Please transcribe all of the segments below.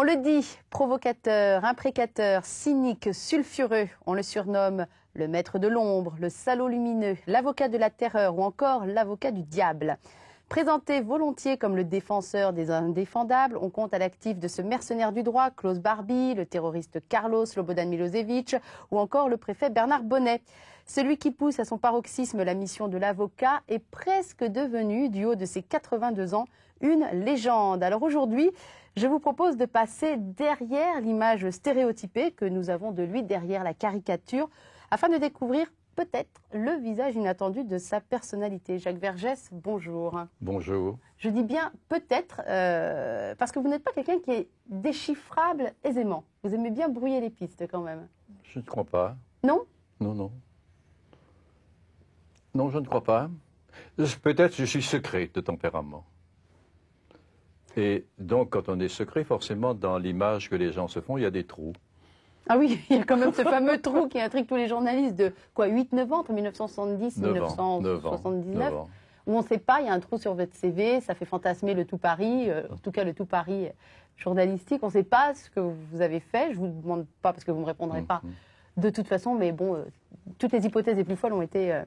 On le dit, provocateur, imprécateur, cynique, sulfureux, on le surnomme le maître de l'ombre, le salaud lumineux, l'avocat de la terreur ou encore l'avocat du diable. Présenté volontiers comme le défenseur des indéfendables, on compte à l'actif de ce mercenaire du droit, Klaus Barbie, le terroriste Carlos Slobodan Milosevic ou encore le préfet Bernard Bonnet. Celui qui pousse à son paroxysme la mission de l'avocat est presque devenu, du haut de ses 82 ans, une légende. Alors aujourd'hui, je vous propose de passer derrière l'image stéréotypée que nous avons de lui, derrière la caricature, afin de découvrir peut-être le visage inattendu de sa personnalité. Jacques Vergès, bonjour. Bonjour. Je dis bien peut-être, parce que vous n'êtes pas quelqu'un qui est déchiffrable aisément. Vous aimez bien brouiller les pistes quand même. Je ne crois pas. Non? Non, non. Non, je ne crois pas. Peut-être je suis secret de tempérament. Et donc, quand on est secret, forcément, dans l'image que les gens se font, il y a des trous. Ah oui, il y a quand même ce fameux trou qui intrigue tous les journalistes de quoi, 8-9 ans, entre 1970 et 1979, où on ne sait pas, il y a un trou sur votre CV, ça fait fantasmer le tout Paris, en tout cas le tout Paris journalistique. On ne sait pas ce que vous avez fait, je ne vous demande pas parce que vous ne me répondrez pas de toute façon, mais bon, toutes les hypothèses les plus folles ont été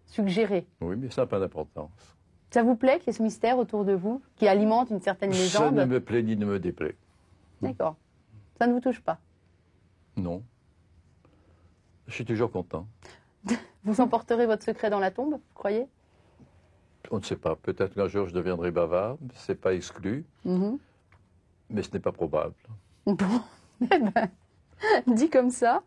suggérées. Oui, mais ça n'a pas d'importance. Ça vous plaît qu'il y ait ce mystère autour de vous, qui alimente une certaine légende? Ça ne me plaît ni ne me déplaît. D'accord. Ça ne vous touche pas? Non. Je suis toujours content. Vous emporterez votre secret dans la tombe, vous croyez? On ne sait pas. Peut-être qu'un jour je deviendrai bavard. Ce n'est pas exclu. Mais ce n'est pas probable. Bon, eh ben, dit comme ça.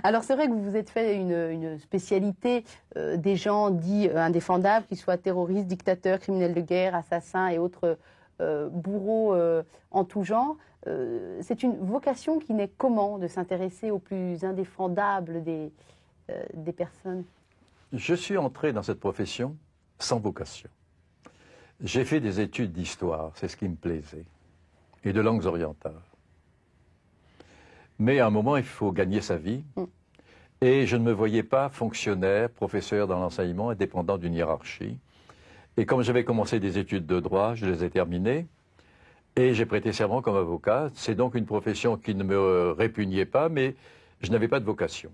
Alors c'est vrai que vous vous êtes fait une spécialité des gens dits indéfendables, qu'ils soient terroristes, dictateurs, criminels de guerre, assassins et autres bourreaux en tout genre. C'est une vocation qui naît comment, de s'intéresser aux plus indéfendables des personnes? Je suis entré dans cette profession sans vocation. J'ai fait des études d'histoire, c'est ce qui me plaisait, et de langues orientales. Mais à un moment, il faut gagner sa vie. Et je ne me voyais pas fonctionnaire, professeur dans l'enseignement et dépendant d'une hiérarchie. Et comme j'avais commencé des études de droit, je les ai terminées. Et j'ai prêté serment comme avocat. C'est donc une profession qui ne me répugnait pas, mais je n'avais pas de vocation.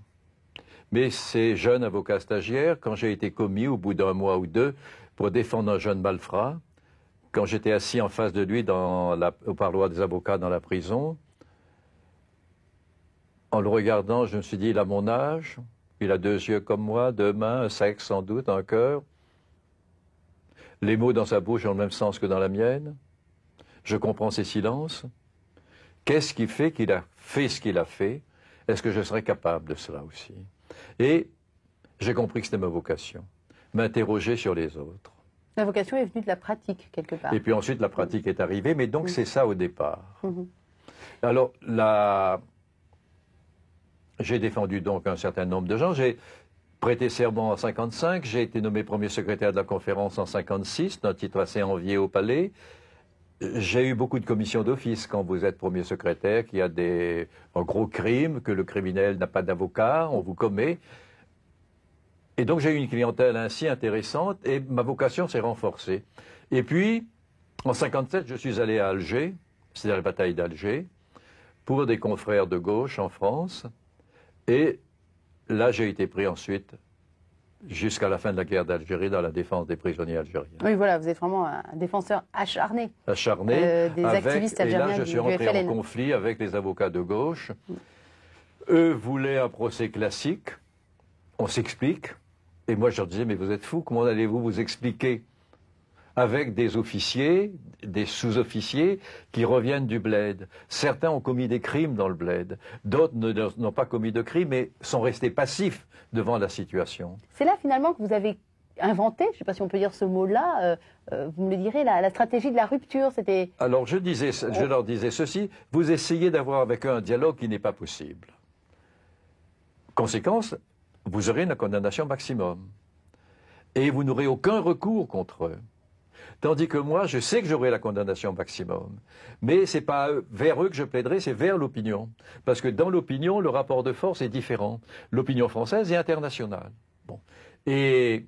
Mais ces jeunes avocats stagiaires, quand j'ai été commis au bout d'un mois ou deux pour défendre un jeune malfrat, quand j'étais assis en face de lui au parloir des avocats dans la prison, en le regardant, je me suis dit, il a mon âge, il a 2 yeux comme moi, 2 mains, un sexe sans doute, un cœur. Les mots dans sa bouche ont le même sens que dans la mienne. Je comprends ses silences. Qu'est-ce qui fait qu'il a fait ce qu'il a fait? Est-ce que je serais capable de cela aussi? Et j'ai compris que c'était ma vocation, m'interroger sur les autres. La vocation est venue de la pratique, quelque part. Et puis ensuite, la pratique est arrivée, mais donc c'est ça au départ. Alors, j'ai défendu donc un certain nombre de gens. J'ai prêté serment en 55, j'ai été nommé premier secrétaire de la conférence en 56, d'un titre assez envié au palais. J'ai eu beaucoup de commissions d'office quand vous êtes premier secrétaire, qu'il y a un gros crime, que le criminel n'a pas d'avocat, on vous commet. Et donc j'ai eu une clientèle ainsi intéressante et ma vocation s'est renforcée. Et puis, en 57, je suis allé à Alger, c'est-à-dire la bataille d'Alger, pour des confrères de gauche en France. Et là, j'ai été pris ensuite, jusqu'à la fin de la guerre d'Algérie, dans la défense des prisonniers algériens. Oui, voilà, vous êtes vraiment un défenseur acharné. Acharné. Des activistes algériens. Et là, je suis rentré en conflit avec les avocats de gauche. Eux voulaient un procès classique. On s'explique. Et moi, je leur disais, mais vous êtes fous, comment allez-vous vous expliquer avec des officiers, des sous-officiers qui reviennent du bled? Certains ont commis des crimes dans le bled, d'autres n'ont pas commis de crimes, mais sont restés passifs devant la situation. C'est là finalement que vous avez inventé, je ne sais pas si on peut dire ce mot-là, vous me le direz, la stratégie de la rupture. C'était. Alors je leur disais ceci, vous essayez d'avoir avec eux un dialogue qui n'est pas possible. Conséquence, vous aurez une condamnation maximum. Et vous n'aurez aucun recours contre eux. Tandis que moi, je sais que j'aurai la condamnation maximum. Mais ce n'est pas vers eux que je plaiderai, c'est vers l'opinion. Parce que dans l'opinion, le rapport de force est différent. L'opinion française est internationale. Bon. Et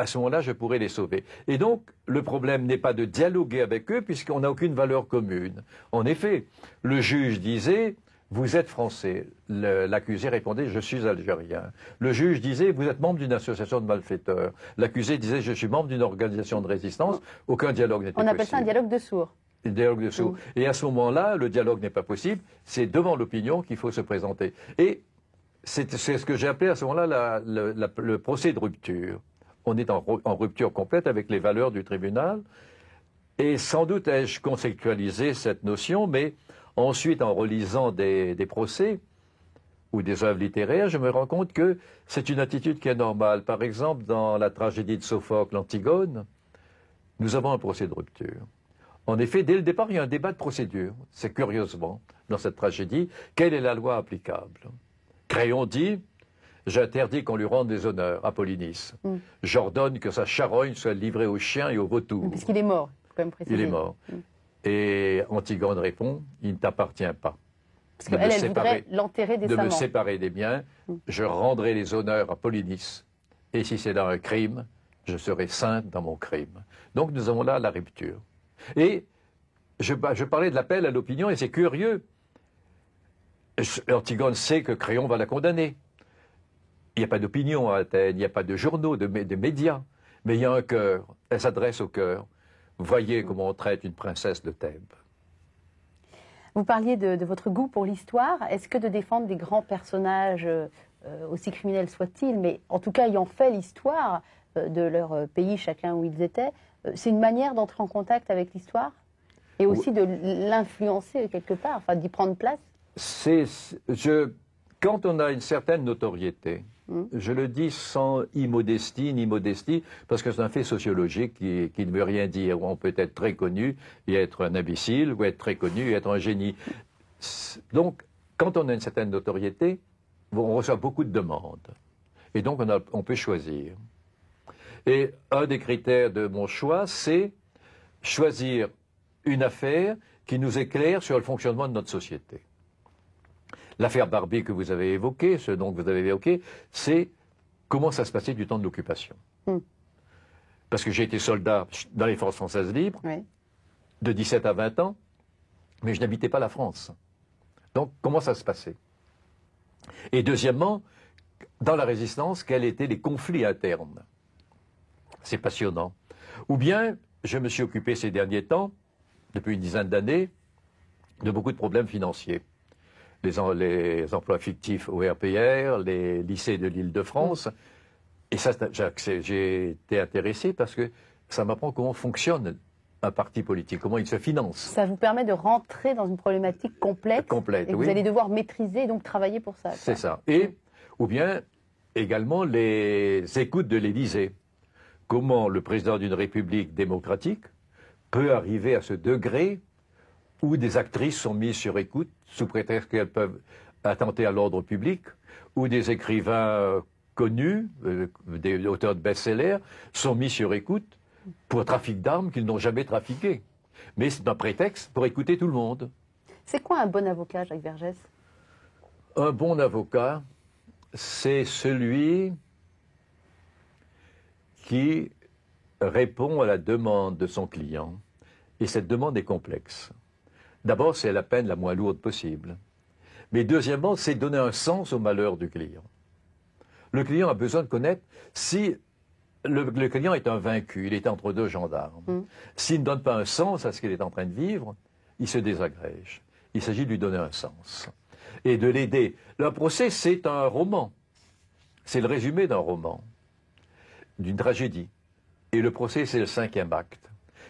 à ce moment-là, je pourrais les sauver. Et donc, le problème n'est pas de dialoguer avec eux, puisqu'on n'a aucune valeur commune. En effet, le juge disait, vous êtes français. L'accusé répondait, je suis algérien. Le juge disait, vous êtes membre d'une association de malfaiteurs. L'accusé disait, je suis membre d'une organisation de résistance. Aucun dialogue n'était possible. On appelle ça un dialogue de sourds. Un dialogue de sourds. Et à ce moment-là, le dialogue n'est pas possible. C'est devant l'opinion qu'il faut se présenter. Et c'est ce que j'ai appelé à ce moment-là le procès de rupture. On est en rupture complète avec les valeurs du tribunal. Et sans doute ai-je conceptualisé cette notion, mais ensuite, en relisant des procès ou des œuvres littéraires, je me rends compte que c'est une attitude qui est normale. Par exemple, dans la tragédie de Sophocle, Antigone, nous avons un procès de rupture. En effet, dès le départ, il y a un débat de procédure. C'est curieusement, dans cette tragédie, quelle est la loi applicable? Créon dit, j'interdis qu'on lui rende des honneurs à Polynice. J'ordonne que sa charogne soit livrée aux chiens et aux vautours. Puisqu'il est mort, il faut quand même préciser. Il est mort. Et Antigone répond, il ne t'appartient pas. Parce qu'elle, elle voudrait l'enterrer décemment. De me séparer des miens, je rendrai les honneurs à Polynice. Et si c'est dans un crime, je serai sainte dans mon crime. Donc nous avons là la rupture. Et je parlais de l'appel à l'opinion, et c'est curieux. Antigone sait que Créon va la condamner. Il n'y a pas d'opinion à Athènes, il n'y a pas de journaux, de médias, mais il y a un cœur. Elle s'adresse au cœur. Voyez comment on traite une princesse de Thèbes. Vous parliez de votre goût pour l'histoire. Est-ce que de défendre des grands personnages, aussi criminels soient-ils, mais en tout cas ayant fait l'histoire de leur pays, chacun où ils étaient, c'est une manière d'entrer en contact avec l'histoire et aussi de l'influencer quelque part, enfin d'y prendre place? Quand on a une certaine notoriété, je le dis sans immodestie ni modestie, parce que c'est un fait sociologique qui ne veut rien dire. On peut être très connu et être un imbécile, ou être très connu et être un génie. Donc, quand on a une certaine notoriété, on reçoit beaucoup de demandes. Et donc, on peut choisir. Et un des critères de mon choix, c'est choisir une affaire qui nous éclaire sur le fonctionnement de notre société. L'affaire Barbie que vous avez évoquée, ce dont vous avez évoqué, c'est comment ça se passait du temps de l'occupation. Parce que j'ai été soldat dans les forces françaises libres, de 17 à 20 ans, mais je n'habitais pas la France. Donc, comment ça se passait? Et deuxièmement, dans la résistance, quels étaient les conflits internes? C'est passionnant. Ou bien, je me suis occupé ces derniers temps, depuis une dizaine d'années, de beaucoup de problèmes financiers. Les emplois fictifs au RPR, les lycées de l'Île-de-France. Et ça, j'ai été intéressé parce que ça m'apprend comment fonctionne un parti politique, comment il se finance. Ça vous permet de rentrer dans une problématique complète et vous allez devoir maîtriser et donc travailler pour ça. C'est ça. Et, ou bien, également, les écoutes de l'Élysée. Comment le président d'une république démocratique peut arriver à ce degré où des actrices sont mises sur écoute sous prétexte qu'elles peuvent attenter à l'ordre public, où des écrivains connus, des auteurs de best-sellers, sont mis sur écoute pour trafic d'armes qu'ils n'ont jamais trafiqué. Mais c'est un prétexte pour écouter tout le monde. C'est quoi un bon avocat, Jacques Vergès? Un bon avocat, c'est celui qui répond à la demande de son client. Et cette demande est complexe. D'abord, c'est la peine la moins lourde possible. Mais deuxièmement, c'est donner un sens au malheur du client. Le client a besoin de connaître si le client est un vaincu, il est entre deux gendarmes. S'il ne donne pas un sens à ce qu'il est en train de vivre, il se désagrège. Il s'agit de lui donner un sens et de l'aider. Le procès, c'est un roman. C'est le résumé d'un roman, d'une tragédie. Et le procès, c'est le 5e acte.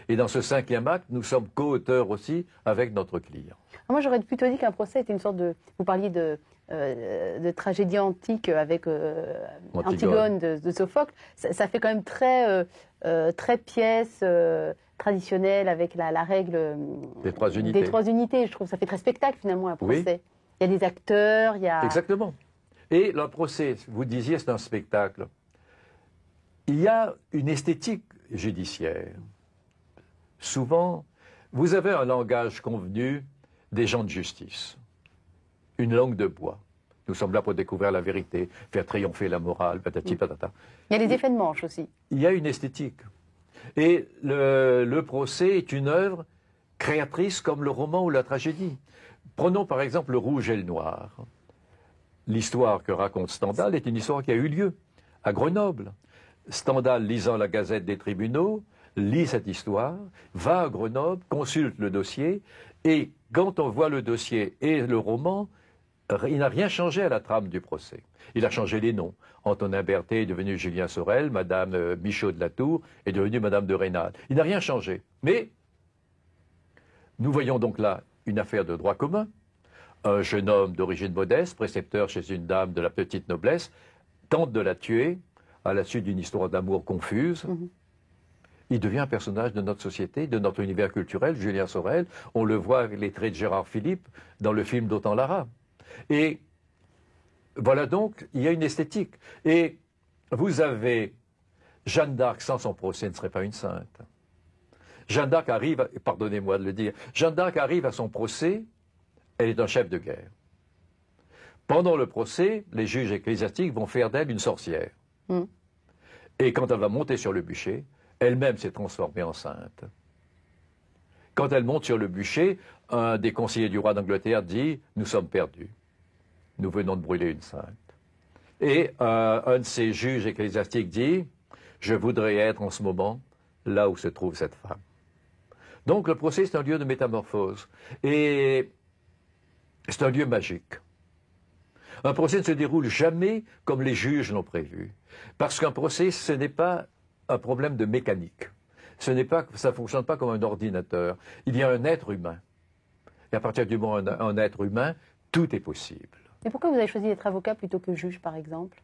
Et dans ce 5e acte, nous sommes co-auteurs aussi avec notre client. Moi, j'aurais plutôt dit qu'un procès était une sorte de... Vous parliez de tragédie antique avec Antigone de Sophocle. Ça fait quand même très pièce traditionnelle avec la règle des 3 unités. Des 3 unités. Je trouve que ça fait très spectacle finalement un procès. Oui. Il y a des acteurs, il y a... Exactement. Et le procès, vous disiez, c'est un spectacle. Il y a une esthétique judiciaire. Souvent, vous avez un langage convenu des gens de justice, une langue de bois. Nous sommes là pour découvrir la vérité, faire triompher la morale, patati patata. Il y a les effets de manche aussi. Il y a une esthétique. Et le procès est une œuvre créatrice comme le roman ou la tragédie. Prenons par exemple Le Rouge et le Noir. L'histoire que raconte Stendhal est une histoire qui a eu lieu à Grenoble. Stendhal, lisant la Gazette des tribunaux, lit cette histoire, va à Grenoble, consulte le dossier, et quand on voit le dossier et le roman, il n'a rien changé à la trame du procès. Il a changé les noms. Antonin Berthet est devenu Julien Sorel, Madame Michaud de la Tour est devenue Madame de Rênal. Il n'a rien changé. Mais nous voyons donc là une affaire de droit commun. Un jeune homme d'origine modeste, précepteur chez une dame de la petite noblesse, tente de la tuer à la suite d'une histoire d'amour confuse. Il devient un personnage de notre société, de notre univers culturel, Julien Sorel. On le voit avec les traits de Gérard Philippe dans le film d'Autant Lara. Et voilà donc, il y a une esthétique. Et vous avez Jeanne d'Arc sans son procès ne serait pas une sainte. Jeanne d'Arc arrive, pardonnez-moi de le dire, Jeanne d'Arc arrive à son procès, elle est un chef de guerre. Pendant le procès, les juges ecclésiastiques vont faire d'elle une sorcière. Et quand elle va monter sur le bûcher, elle-même s'est transformée en sainte. Quand elle monte sur le bûcher, un des conseillers du roi d'Angleterre dit « Nous sommes perdus. Nous venons de brûler une sainte. » Et un de ces juges ecclésiastiques dit « Je voudrais être en ce moment là où se trouve cette femme. » Donc le procès, c'est un lieu de métamorphose. Et c'est un lieu magique. Un procès ne se déroule jamais comme les juges l'ont prévu. Parce qu'un procès, ce n'est pas un problème de mécanique. Ça ne fonctionne pas comme un ordinateur. Il y a un être humain. Et à partir du moment où un être humain, tout est possible. Et pourquoi vous avez choisi d'être avocat plutôt que juge, par exemple?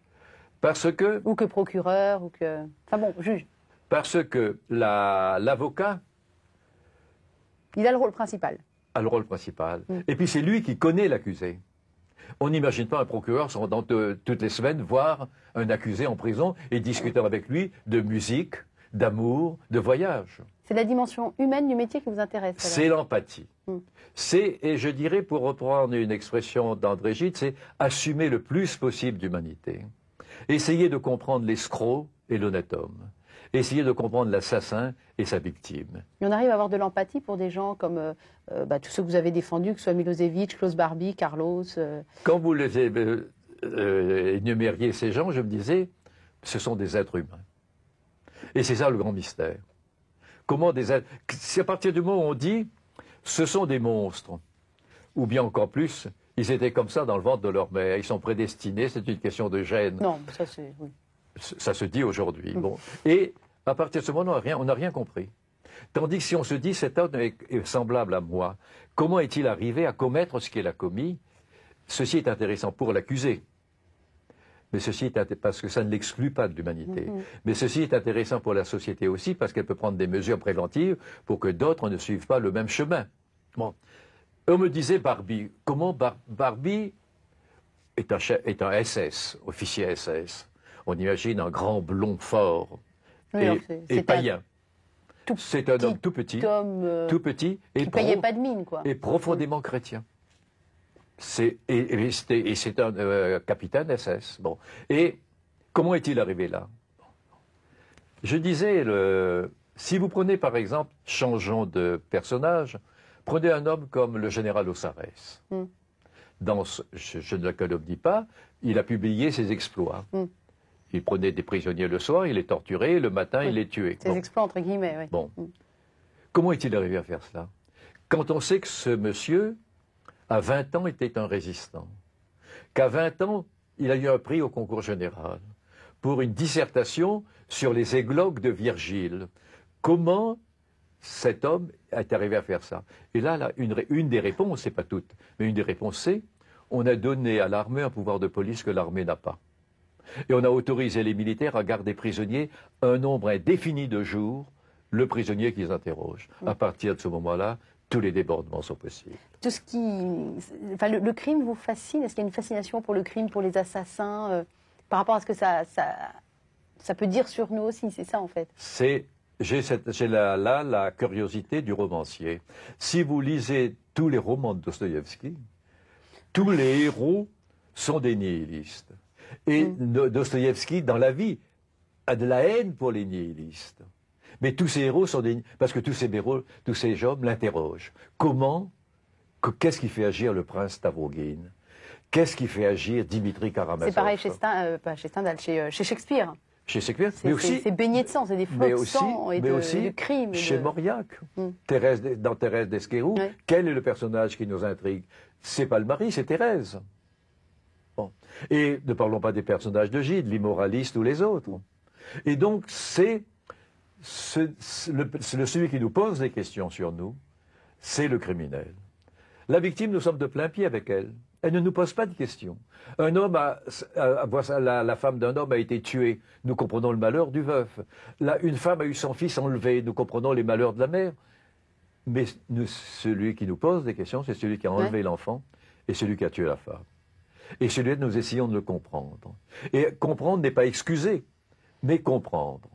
Parce que... Ou que procureur, ou que... Enfin bon, juge. Parce que l'avocat... Il a le rôle principal. A le rôle principal. Et puis c'est lui qui connaît l'accusé. On n'imagine pas un procureur se rendant toutes les semaines voir un accusé en prison et discutant avec lui de musique, d'amour, de voyage. C'est la dimension humaine du métier qui vous intéresse. C'est l'empathie. C'est, et je dirais, pour reprendre une expression d'André Gide, c'est assumer le plus possible d'humanité. Essayer de comprendre l'escroc et l'honnête homme. Essayer de comprendre l'assassin et sa victime. Et on arrive à avoir de l'empathie pour des gens comme tous ceux que vous avez défendus, que ce soit Milosevic, Klaus Barbie, Carlos... Quand vous les énumériez ces gens, je me disais, ce sont des êtres humains. Et c'est ça le grand mystère. Comment des êtres... C'est à partir du moment où on dit, ce sont des monstres, ou bien encore plus, ils étaient comme ça dans le ventre de leur mère, ils sont prédestinés, c'est une question de gène. Non, ça c'est... Oui. Ça se dit aujourd'hui. Bon. Et à partir de ce moment, on n'a rien compris. Tandis que si on se dit, cet homme est semblable à moi, comment est-il arrivé à commettre ce qu'il a commis? Ceci est intéressant pour l'accusé. Mais ceci est parce que ça ne l'exclut pas de l'humanité. Mais ceci est intéressant pour la société aussi, parce qu'elle peut prendre des mesures préventives pour que d'autres ne suivent pas le même chemin. Bon. On me disait Barbie. Comment Barbie est un SS, officier SS. On imagine un grand blond fort et païen. C'est un homme tout petit, et qui payait pas de mine, quoi. Et profondément chrétien. Et c'est un capitaine SS. Bon. Et comment est-il arrivé là? Je disais, si vous prenez par exemple, changeons de personnage, prenez un homme comme le général Ossarès. Je ne le calomnie pas, il a publié ses exploits. Il prenait des prisonniers le soir, il les torturait, le matin, il les tuait. Ses exploits, entre guillemets, oui. Bon. Comment est-il arrivé à faire cela? Quand on sait que ce monsieur, à 20 ans, était un résistant, qu'à 20 ans, il a eu un prix au concours général pour une dissertation sur les églogues de Virgile. Comment cet homme est arrivé à faire ça? Et là, une des réponses, c'est pas toutes, mais une des réponses, c'est on a donné à l'armée un pouvoir de police que l'armée n'a pas. Et on a autorisé les militaires à garder prisonniers un nombre indéfini de jours, le prisonnier qu'ils interrogent. À partir de ce moment-là, tous les débordements sont possibles. Tout ce qui... Enfin, le crime vous fascine? Est-ce qu'il y a une fascination pour le crime, pour les assassins, par rapport à ce que ça peut dire sur nous aussi? C'est ça, en fait. J'ai là la curiosité du romancier. Si vous lisez tous les romans de Dostoïevski, tous les héros sont des nihilistes. Et Dostoïevski, dans la vie, a de la haine pour les nihilistes. Mais tous ces héros sont des... Parce que tous ces héros, tous ces hommes l'interrogent. Qu'est-ce qui fait agir le prince Stavrogin? Qu'est-ce qui fait agir Dimitri Karamazov? C'est pareil chez Stendhal, chez Shakespeare. Chez Shakespeare, mais aussi... C'est baigné de sang, c'est des flots de sang et de crimes. Chez Mauriac, dans Thérèse d'Esquerou, quel est le personnage qui nous intrigue? C'est pas le mari, c'est Thérèse. Bon. Et ne parlons pas des personnages de Gide, l'immoraliste ou les autres. Et donc, c'est celui qui nous pose des questions sur nous, c'est le criminel. La victime, nous sommes de plein pied avec elle. Elle ne nous pose pas de questions. Un homme la femme d'un homme a été tuée. Nous comprenons le malheur du veuf. Une femme a eu son fils enlevé. Nous comprenons les malheurs de la mère. Mais celui qui nous pose des questions, c'est celui qui a enlevé l'enfant et celui qui a tué la femme. Et celui-là, nous essayons de le comprendre. Et comprendre n'est pas excuser, mais comprendre.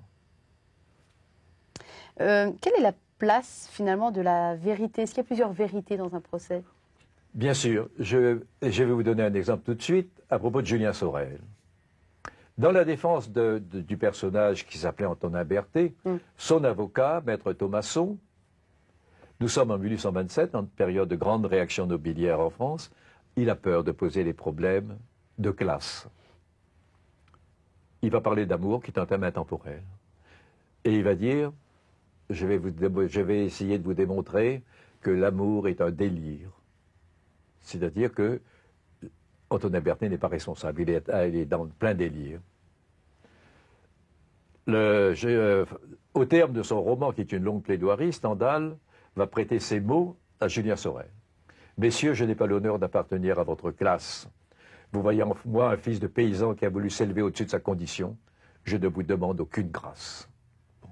Quelle est la place, finalement, de la vérité? Est-ce qu'il y a plusieurs vérités dans un procès? Bien sûr. Je vais vous donner un exemple tout de suite à propos de Julien Sorel. Dans la défense du personnage qui s'appelait Antonin Berthet, son avocat, Maître Thomasson, nous sommes en 1827, en période de grande réaction nobiliaire en France, il a peur de poser les problèmes de classe. Il va parler d'amour qui est un thème intemporel. Et il va dire, je vais essayer de vous démontrer que l'amour est un délire. C'est-à-dire que Antonin Berthet n'est pas responsable, il est dans plein délire. Au terme de son roman, qui est une longue plaidoirie, Stendhal va prêter ces mots à Julien Sorel. « Messieurs, je n'ai pas l'honneur d'appartenir à votre classe. Vous voyez en moi un fils de paysan qui a voulu s'élever au-dessus de sa condition. Je ne vous demande aucune grâce. Bon. »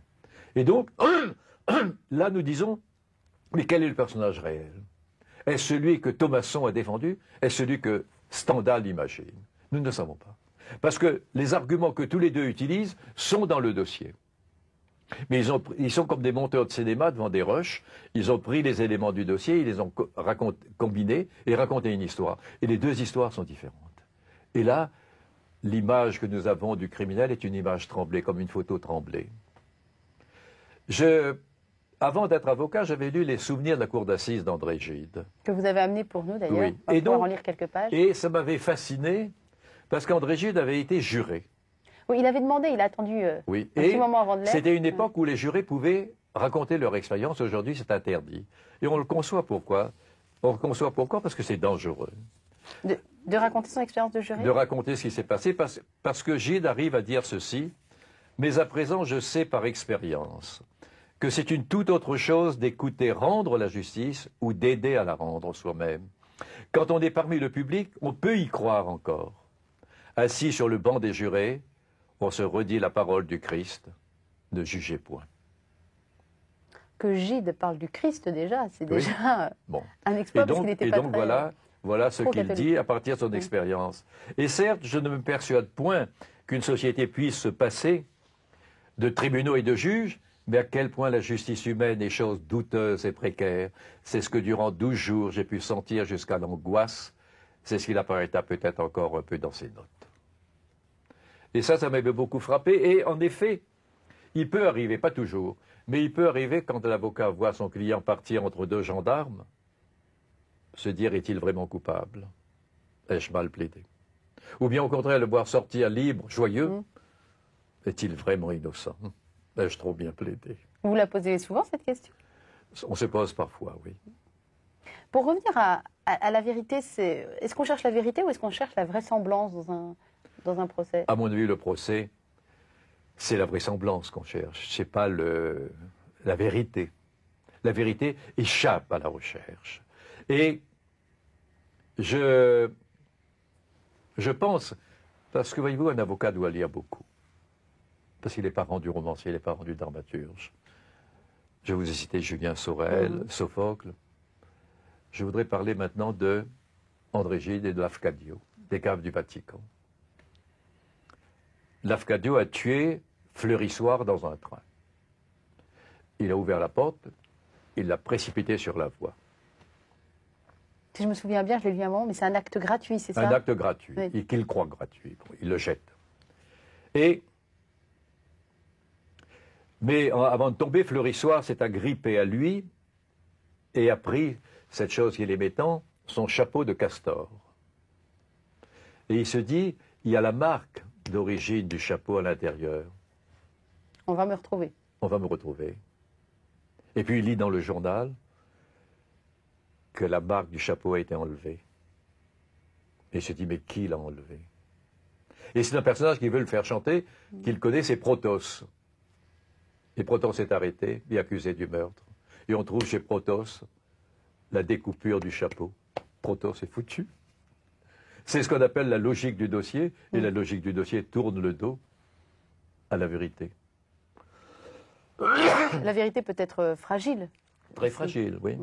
Et donc, là nous disons, mais quel est le personnage réel? Est-ce celui que Thomasson a défendu? Est-ce celui que Stendhal imagine? Nous ne le savons pas. Parce que les arguments que tous les deux utilisent sont dans le dossier. Mais ils sont comme des monteurs de cinéma devant des rushs. Ils ont pris les éléments du dossier, ils les ont combinés et raconté une histoire. Et les deux histoires sont différentes. Et là, l'image que nous avons du criminel est une image tremblée, comme une photo tremblée. Avant d'être avocat, j'avais lu les souvenirs de la cour d'assises d'André Gide. Que vous avez amené pour nous d'ailleurs. Oui. On va pouvoir en lire quelques pages. Et ça m'avait fasciné parce qu'André Gide avait été juré. Oui, il avait demandé, il a attendu un petit moment avant de l'être. C'était une époque où les jurés pouvaient raconter leur expérience. Aujourd'hui, c'est interdit. Et on le conçoit pourquoi? On le conçoit pourquoi? Parce que c'est dangereux. De raconter son expérience de juré? De raconter ce qui s'est passé parce que Gide arrive à dire ceci. Mais à présent, je sais par expérience que c'est une toute autre chose d'écouter rendre la justice ou d'aider à la rendre soi-même. Quand on est parmi le public, on peut y croire encore. Assis sur le banc des jurés, on se redit la parole du Christ, ne jugez point. Que Gide parle du Christ déjà, c'est déjà un exploit parce qu'il n'était pas très... Et donc voilà ce qu'il dit à partir de son expérience. Et certes, je ne me persuade point qu'une société puisse se passer de tribunaux et de juges, mais à quel point la justice humaine est chose douteuse et précaire. C'est ce que durant 12 jours j'ai pu sentir jusqu'à l'angoisse. C'est ce qu'il apparaîtra peut-être encore un peu dans ses notes. Et ça m'avait beaucoup frappé. Et en effet, il peut arriver, pas toujours, mais il peut arriver quand l'avocat voit son client partir entre deux gendarmes, se dire, est-il vraiment coupable? Ai-je mal plaidé? Ou bien au contraire, le voir sortir libre, joyeux, est-il vraiment innocent? Ai-je trop bien plaidé? Vous la posez souvent, cette question? On se pose parfois, oui. Pour revenir à la vérité, est-ce qu'on cherche la vérité ou est-ce qu'on cherche la vraisemblance dans un procès? À mon avis, le procès, c'est la vraisemblance qu'on cherche, c'est pas la vérité. La vérité échappe à la recherche. Et je pense, parce que voyez-vous, un avocat doit lire beaucoup. Parce qu'il n'est pas rendu romancier, il n'est pas rendu dramaturge. Je vous ai cité Julien Sorel, Sophocle. Je voudrais parler maintenant de André Gide et de Lafcadio, des caves du Vatican. Lafcadio a tué Fleury-Soir dans un train. Il a ouvert la porte, il l'a précipité sur la voie. Si je me souviens bien, je l'ai lu à un moment, mais c'est un acte gratuit, c'est ça? Un acte gratuit, Oui. et qu'il croit gratuit. Bon, il le jette. Mais avant de tomber, Fleurissoir s'est agrippé à lui et a pris cette chose qu'il aimait tant, son chapeau de castor. Et il se dit, il y a la marque d'origine du chapeau à l'intérieur. On va me retrouver. On va me retrouver. Et puis il lit dans le journal que la marque du chapeau a été enlevée. Et il se dit, mais qui l'a enlevé? Et c'est un personnage qui veut le faire chanter, qu'il connaît, c'est Protos. Et Protos est arrêté et accusé du meurtre. Et on trouve chez Protos la découpure du chapeau. Protos est foutu. C'est ce qu'on appelle la logique du dossier, et la logique du dossier tourne le dos à la vérité. La vérité peut être fragile. Très fragile, oui.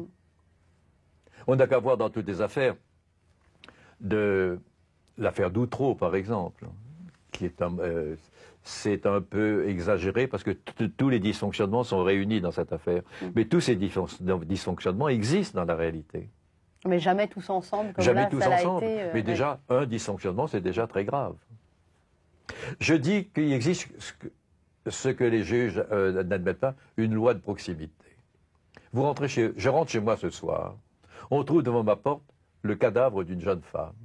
On n'a qu'à voir dans toutes les affaires, de l'affaire d'Outreau, par exemple, qui est c'est un peu exagéré parce que tous les dysfonctionnements sont réunis dans cette affaire. Mais tous ces dysfonctionnements existent dans la réalité. Mais jamais tous ensemble, comme Jamais là, tous ça l'a ensemble. été, Mais déjà, un dysfonctionnement, c'est déjà très grave. Je dis qu'il existe ce que les juges n'admettent pas, une loi de proximité. Je rentre chez moi ce soir. On trouve devant ma porte le cadavre d'une jeune femme.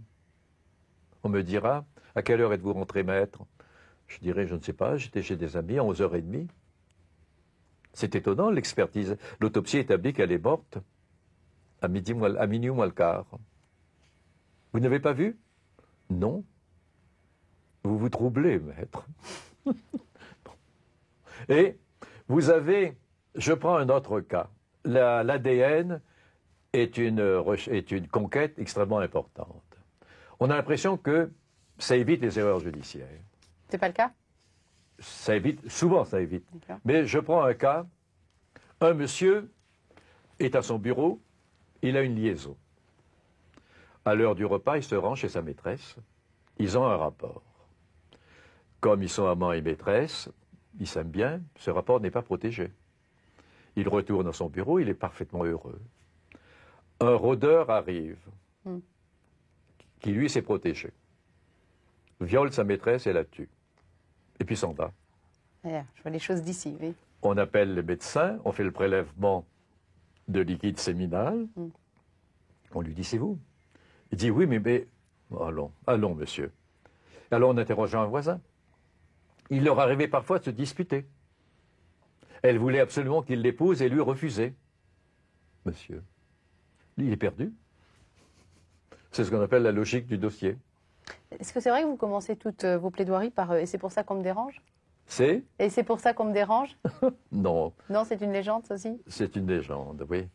On me dira, à quelle heure êtes-vous rentré, maître? Je dirais, je ne sais pas, j'étais chez des amis à 11h30. C'est étonnant, l'expertise. L'autopsie établit qu'elle est morte à minuit moins le quart. Vous n'avez pas vu? Non. Vous vous troublez, maître. Et vous avez, je prends un autre cas. L'ADN est une conquête extrêmement importante. On a l'impression que ça évite les erreurs judiciaires. C'est pas le cas? Ça évite, souvent ça évite. Mais je prends un cas, un monsieur est à son bureau, il a une liaison. À l'heure du repas, il se rend chez sa maîtresse, ils ont un rapport. Comme ils sont amants et maîtresse, ils s'aiment bien, ce rapport n'est pas protégé. Il retourne à son bureau, il est parfaitement heureux. Un rôdeur arrive, qui lui s'est protégé, viole sa maîtresse et la tue. Et puis s'en va. Je vois les choses d'ici, oui. On appelle le médecin, on fait le prélèvement de liquide séminal. On lui dit, c'est vous? Il dit, oui, mais allons, monsieur. Alors on interroge un voisin. Il leur arrivait parfois de se disputer. Elle voulait absolument qu'il l'épouse et lui refusait. Monsieur, il est perdu. C'est ce qu'on appelle la logique du dossier. Est-ce que c'est vrai que vous commencez toutes vos plaidoiries par « et c'est pour ça qu'on me dérange » ? C'est? Et c'est pour ça qu'on me dérange? Non. Non, c'est une légende, ça aussi? C'est une légende, oui.